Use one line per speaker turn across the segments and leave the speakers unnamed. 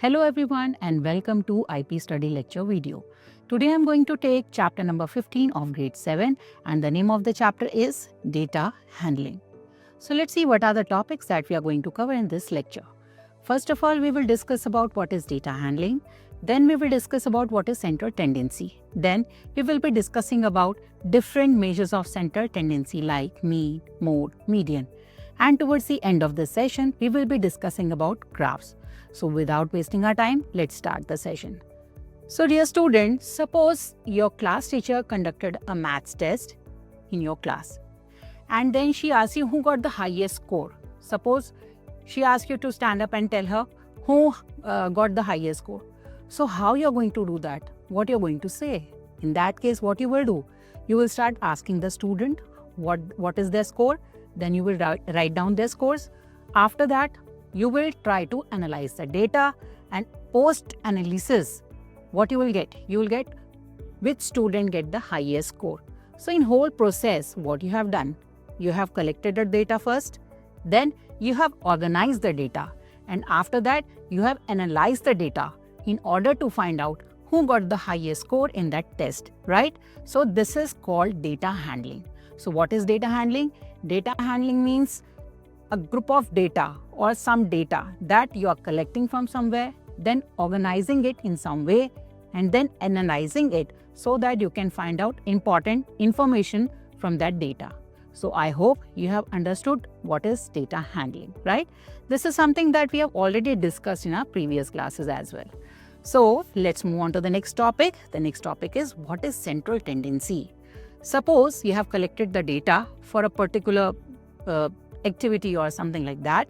Hello everyone and welcome to IP Study Lecture video. Today I am going to take chapter number 15 of grade 7 and the name of the chapter is Data Handling. So let's see what are the topics that we are going to cover in this lecture. First of all, we will discuss about what is data handling. Then we will discuss about what is central tendency. Then we will be discussing about different measures of central tendency like mean, mode, median. And towards the end of the session, we will be discussing about graphs. So without wasting our time, let's start the session. So dear students, suppose your class teacher conducted a maths test in your class and then she asks you who got the highest score. Suppose she asks you to stand up and tell her who got the highest score. So how you're going to do that? What you're going to say? In that case, what you will do? You will start asking the student what is their score. Then you will write down their scores. After that, you will try to analyze the data and post-analysis, what you will get? You will get which student get the highest score. So in whole process, what you have done? You have collected the data first, then you have organized the data, and after that, you have analyzed the data in order to find out who got the highest score in that test, right? So this is called data handling. So what is data handling? Data handling means a group of data or some data that you are collecting from somewhere, then organizing it in some way, and then analyzing it so that you can find out important information from that data. So I hope you have understood what is data handling, right? This is something that we have already discussed in our previous classes as well. So let's move on to the next topic. The next topic is what is central tendency. Suppose you have collected the data for a particular activity or something like that,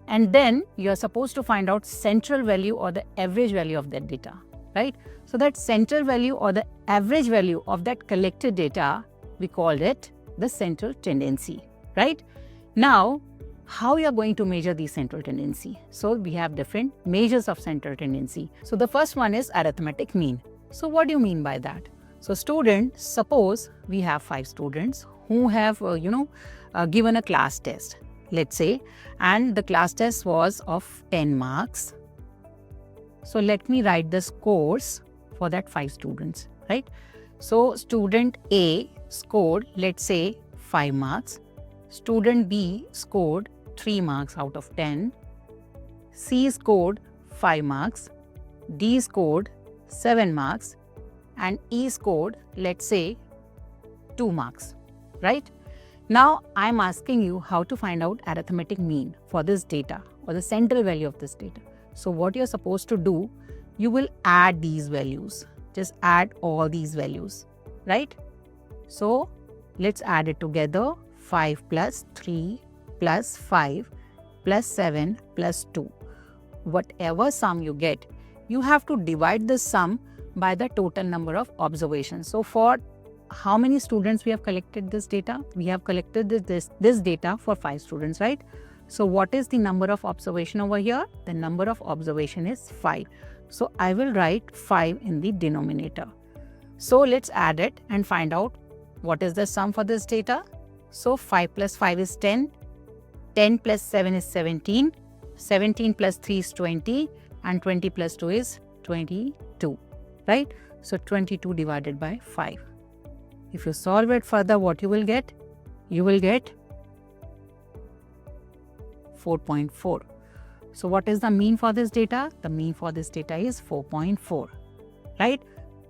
and then you are supposed to find out central value or the average value of that data, right? So that central value or the average value of that collected data, we call it the central tendency, right? Now, how you are going to measure the central tendency? So we have different measures of central tendency. So the first one is arithmetic mean. So what do you mean by that? So students, suppose we have 5 students who have given a class test, let's say, and the class test was of 10 marks. So let me write the scores for that 5 students, right? So student A scored, let's say, 5 marks. Student B scored 3 marks out of 10. C scored 5 marks. D scored 7 marks. And E scored, let's say, 2 marks, right? Now, I'm asking you how to find out arithmetic mean for this data or the central value of this data. So what you're supposed to do, you will add these values. Just add all these values, right? So let's add it together. 5 plus 3 plus 5 plus 7 plus 2. Whatever sum you get, you have to divide the sum by the total number of observations. So for how many students we have collected this data? We have collected this data for 5 students, right? So what is the number of observation over here? The number of observation is 5. So I will write 5 in the denominator. So let's add it and find out what is the sum for this data. So 5 plus 5 is 10. 10 plus 7 is 17. 17 plus 3 is 20. And 20 plus 2 is 22, right? So 22 divided by 5. If you solve it further, what you will get? You will get 4.4. So what is the mean for this data? The mean for this data is 4.4, right?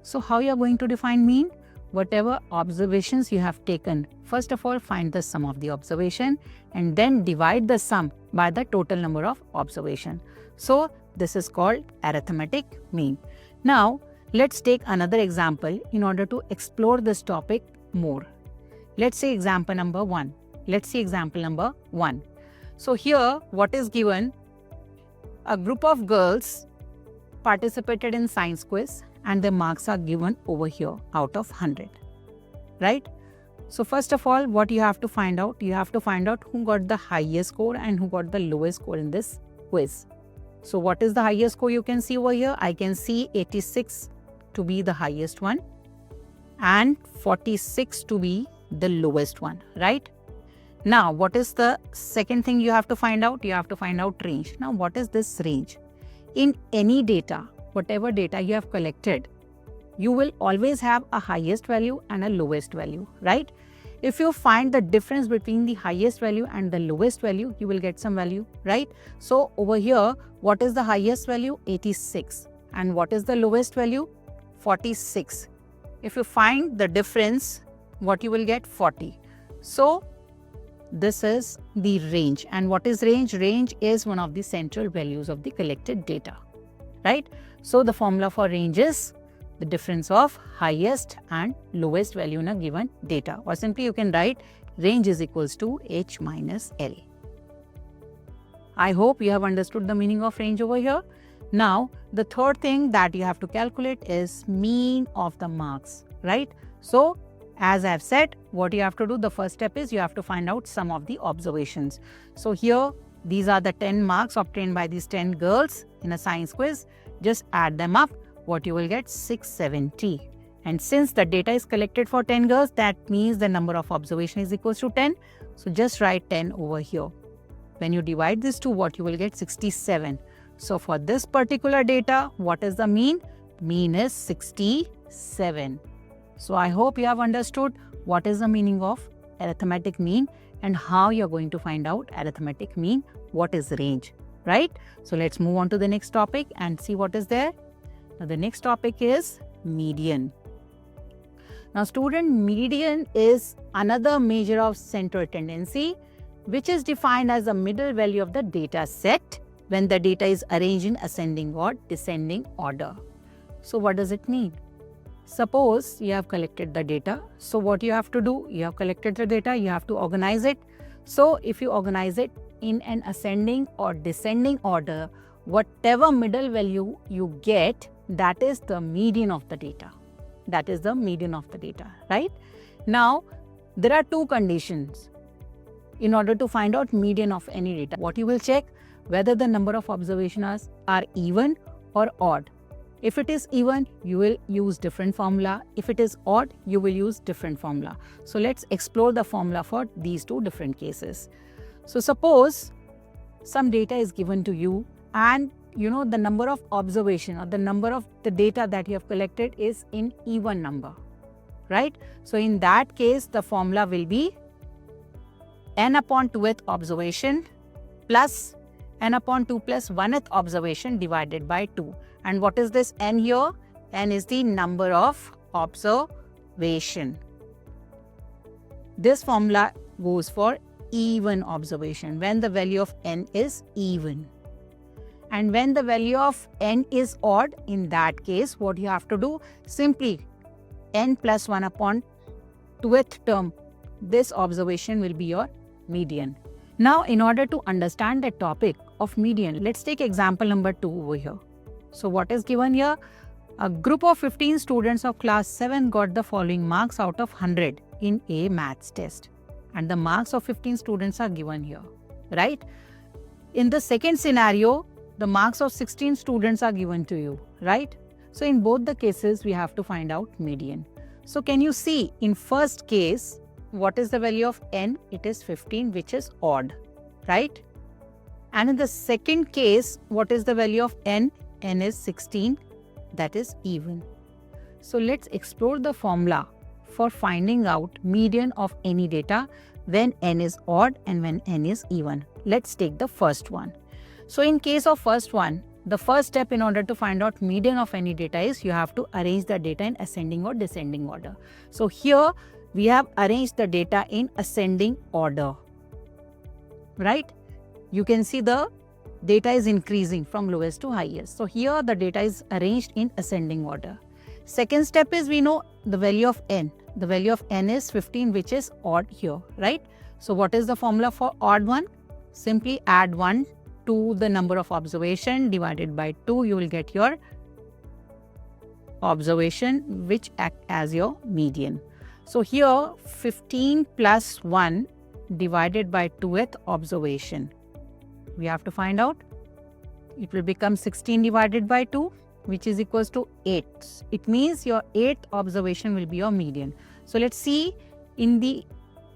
So how you are going to define mean? Whatever observations you have taken, first of all, find the sum of the observation and then divide the sum by the total number of observation. So this is called arithmetic mean. Now, let's take another example in order to explore this topic more. Let's say example number 1. Let's see example number 1. So here, what is given? A group of girls participated in science quiz and the marks are given over here out of 100, right? So first of all, what you have to find out? You have to find out who got the highest score and who got the lowest score in this quiz. So what is the highest score you can see over here? I can see 86 to be the highest one and 46 to be the lowest one, right? Now, what is the second thing you have to find out? You have to find out range. Now, what is this range? in any data, whatever data you have collected, you will always have a highest value and a lowest value, right? If you find the difference between the highest value and the lowest value, you will get some value, right? So over here, what is the highest value? 86. And what is the lowest value? 46. If you find the difference, what you will get? 40. So this is the range. And what is range? Range is one of the central values of the collected data, right? So the formula for range is the difference of highest and lowest value in a given data. Or simply you can write range is equals to H minus L. I hope you have understood the meaning of range over here. Now, the third thing that you have to calculate is mean of the marks, right? So, as I have said, what you have to do, the first step is you have to find out sum of the observations. So here, these are the 10 marks obtained by these 10 girls in a science quiz. Just add them up. What you will get? 670. And since the data is collected for 10 girls, that means the number of observation is equals to 10. So just write 10 over here. When you divide this to what you will get? 67. So for this particular data, what is the mean? Mean is 67. So I hope you have understood what is the meaning of arithmetic mean and how you're going to find out arithmetic mean, what is range, right? So let's move on to the next topic and see what is there. Now the next topic is median. Now student, median is another measure of central tendency, which is defined as the middle value of the data set when the data is arranged in ascending or descending order. So what does it mean? Suppose you have collected the data. So what you have to do? You have collected the data, you have to organize it. So if you organize it in an ascending or descending order, whatever middle value you get, that is the median of the data. That is the median of the data, right? Now, there are two conditions in order to find out median of any data. What you will check? Whether the number of observations are even or odd. If it is even, you will use different formula. If it is odd, you will use different formula. So let's explore the formula for these two different cases. So suppose some data is given to you and the number of observation or the number of the data that you have collected is in even number, right? So in that case, the formula will be n upon 2th observation plus n upon 2 plus 1th observation divided by 2. And what is this n here? N is the number of observation. This formula goes for even observation when the value of n is even. And when the value of n is odd, in that case, what you have to do? Simply n plus 1 upon 2th term, this observation will be your median. Now, in order to understand the topic of median, let's take example number 2 over here. So what is given here? A group of 15 students of class 7 got the following marks out of 100 in a maths test. And the marks of 15 students are given here, right? In the second scenario, the marks of 16 students are given to you, right? So in both the cases, we have to find out median. So can you see in first case, what is the value of n? It is 15, which is odd, right? And in the second case, what is the value of n? N is 16, that is even. So let's explore the formula for finding out median of any data when n is odd and when n is even. Let's take the first one. So in case of first one, the first step in order to find out median of any data is you have to arrange the data in ascending or descending order. So here we have arranged the data in ascending order, right? You can see the data is increasing from lowest to highest. So here the data is arranged in ascending order. Second step is we know the value of n. The value of n is 15, which is odd here, right? So what is the formula for odd one? Simply add 1 to the number of observation divided by 2. You will get your observation, which act as your median. So here 15 plus 1 divided by 2th observation. We have to find out. It will become 16 divided by 2, which is equals to 8. It means your 8th observation will be your median. So let's see in the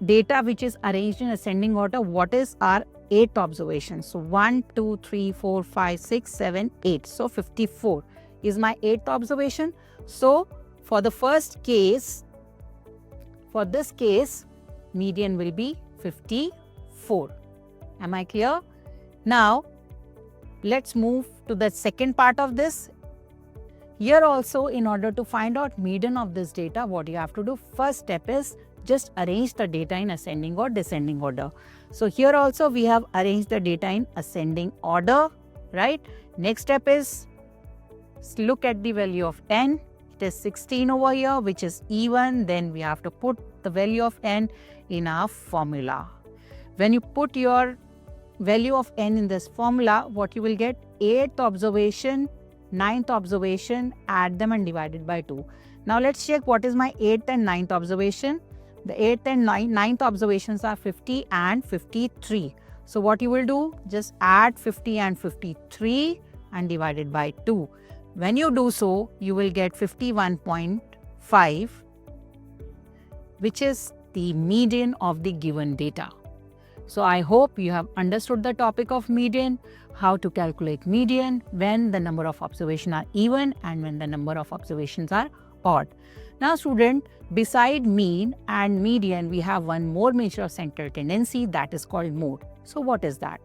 data which is arranged in ascending order, what is our 8th observation. So 1, 2, 3, 4, 5, 6, 7, 8. So 54 is my 8th observation. So for the first case, for this case, median will be 54. Am I clear? Now, let's move to the second part of this. Here also, in order to find out median of this data, what you have to do, first step is just arrange the data in ascending or descending order. So here also we have arranged the data in ascending order, right? Next step is look at the value of n. It is 16 over here, which is even. Then we have to put the value of n in our formula. When you put your value of n in this formula, what you will get? 8th observation, 9th observation, add them and divide it by 2. Now let's check what is my 8th and 9th observation. The 8th and 9th observations are 50 and 53. So what you will do? Just add 50 and 53 and divide it by 2. When you do so, you will get 51.5, which is the median of the given data. So I hope you have understood the topic of median, how to calculate median when the number of observations are even and when the number of observations are odd. Now student, beside mean and median, we have one more measure of central tendency, that is called mode. So what is that?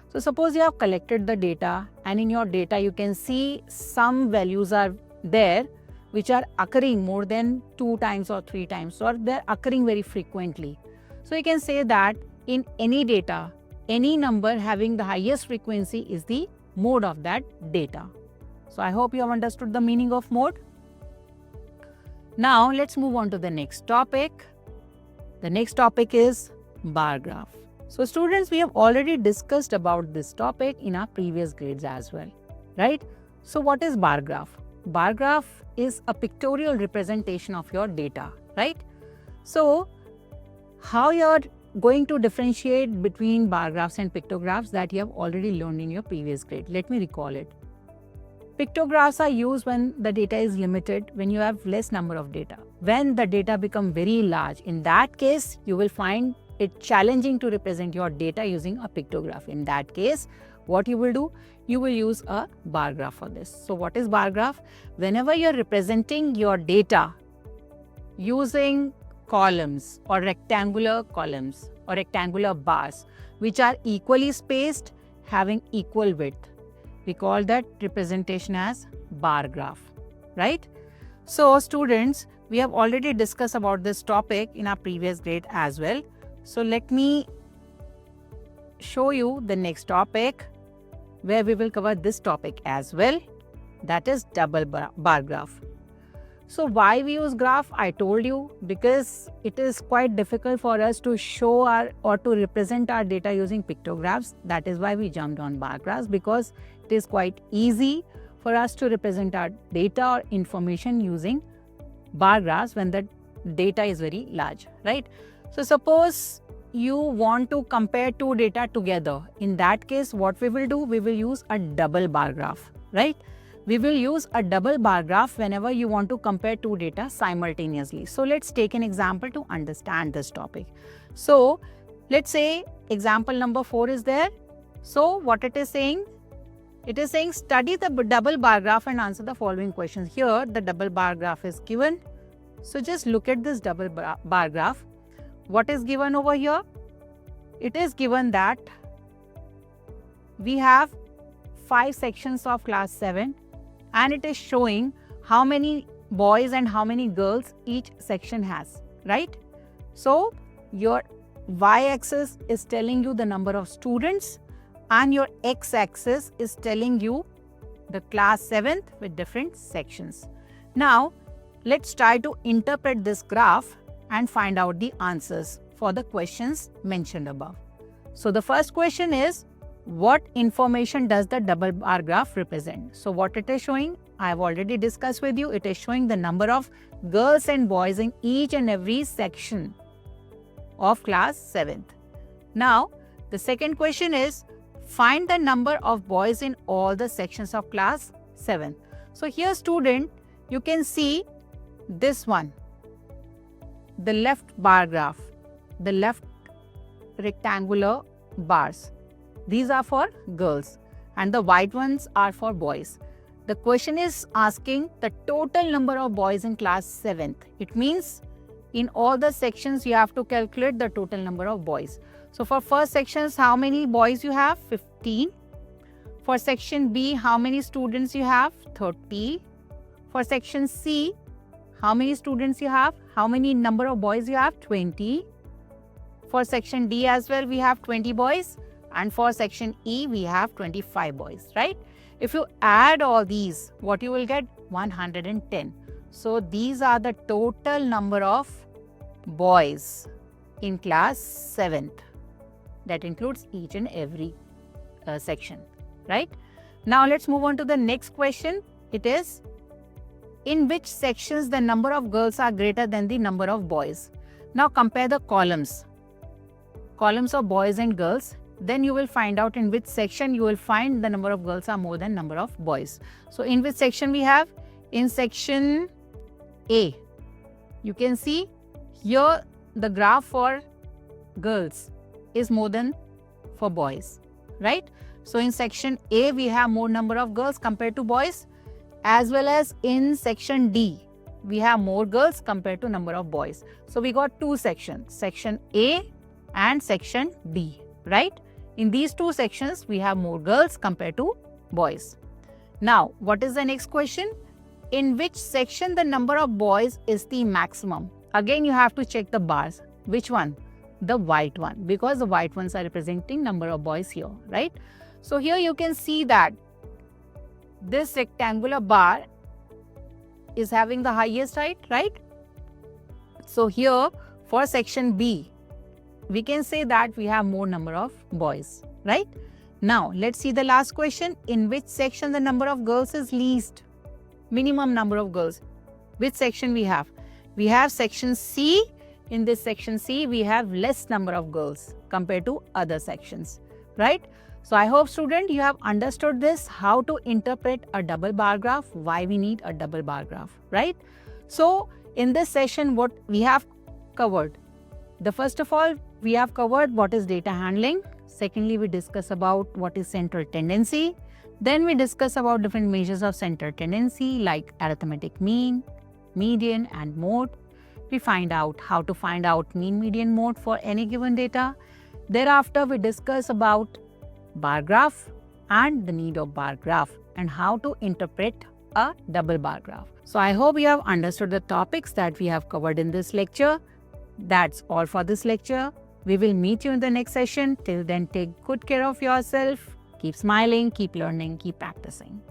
So suppose you have collected the data and in your data you can see some values are there which are occurring more than 2 times or 3 times, or they are occurring very frequently. So you can say that in any data, any number having the highest frequency is the mode of that data. So I hope you have understood the meaning of mode. Now let's move on to the next topic. The next topic is bar graph. So students, we have already discussed about this topic in our previous grades as well, right? So what is bar graph? Bar graph is a pictorial representation of your data, right? So how you are going to differentiate between bar graphs and pictographs, that you have already learned in your previous grade. Let me recall it. Pictographs are used when the data is limited, when you have less number of data. When the data become very large, in that case, you will find it challenging to represent your data using a pictograph. In that case, what you will do? You will use a bar graph for this. So what is bar graph? Whenever you are representing your data using columns or rectangular columns or rectangular bars which are equally spaced, having equal width, we call that representation as bar graph, right? So students, we have already discussed about this topic in our previous grade as well. So let me show you the next topic where we will cover this topic as well, that is double bar graph. So why we use graph? I told you, because it is quite difficult for us to show or to represent our data using pictographs. That is why we jumped on bar graphs, because it is quite easy for us to represent our data or information using bar graphs when the data is very large, right? So suppose you want to compare 2 data together. In that case, what we will do? We will use a double bar graph, right? We will use a double bar graph whenever you want to compare 2 data simultaneously. So let's take an example to understand this topic. So let's say example number 4 is there. So what it is saying? It is saying study the double bar graph and answer the following questions. Here the double bar graph is given. So just look at this double bar graph. What is given over here? It is given that we have 5 sections of class 7 and it is showing how many boys and how many girls each section has, right? So your y-axis is telling you the number of students and your x-axis is telling you the class 7th with different sections. Now let's try to interpret this graph and find out the answers for the questions mentioned above. So the first question is, what information does the double bar graph represent? So what it is showing, I have already discussed with you, it is showing the number of girls and boys in each and every section of class 7th. Now the second question is, find the number of boys in all the sections of class 7th. So here student, you can see this one, the left bar graph, the left rectangular bars. These are for girls and the white ones are for boys. The question is asking the total number of boys in class 7th. It means in all the sections you have to calculate the total number of boys. So for first sections, how many boys you have? 15. For section B, how many students you have? 30. For section C, how many students you have? How many number of boys you have? 20. For section D as well, we have 20 boys. And for section E, we have 25 boys, right? If you add all these, what you will get? 110. So these are the total number of boys in class 7th. That includes each and every section, right? Now let's move on to the next question. It is, in which sections the number of girls are greater than the number of boys? Now compare the columns of boys and girls. Then you will find out in which section you will find the number of girls are more than number of boys. So in which section we have? In section A. You can see here the graph for girls is more than for boys, right? So in section A we have more number of girls compared to boys, as well as in section D we have more girls compared to number of boys. So we got two sections, section A and section D, right? In these two sections, we have more girls compared to boys. Now, what is the next question? In which section the number of boys is the maximum? Again, you have to check the bars. Which one? The white one, because the white ones are representing number of boys here, right? So here you can see that this rectangular bar is having the highest height, right? So here for section B, we can say that we have more number of boys, right? Now, let's see the last question. In which section the number of girls is least? Minimum number of girls. Which section we have? We have section C. In this section C, we have less number of girls compared to other sections, right? So, I hope student you have understood this, how to interpret a double bar graph, why we need a double bar graph, right? So, in this session, what we have covered? First of all, we have covered what is data handling. Secondly, we discuss about what is central tendency. Then we discuss about different measures of central tendency like arithmetic mean, median and mode. We find out how to find out mean, median, mode for any given data. Thereafter, we discuss about bar graph and the need of bar graph and how to interpret a double bar graph. So I hope you have understood the topics that we have covered in this lecture. That's all for this lecture. We will meet you in the next session. Till then, take good care of yourself. Keep smiling, keep learning, keep practicing.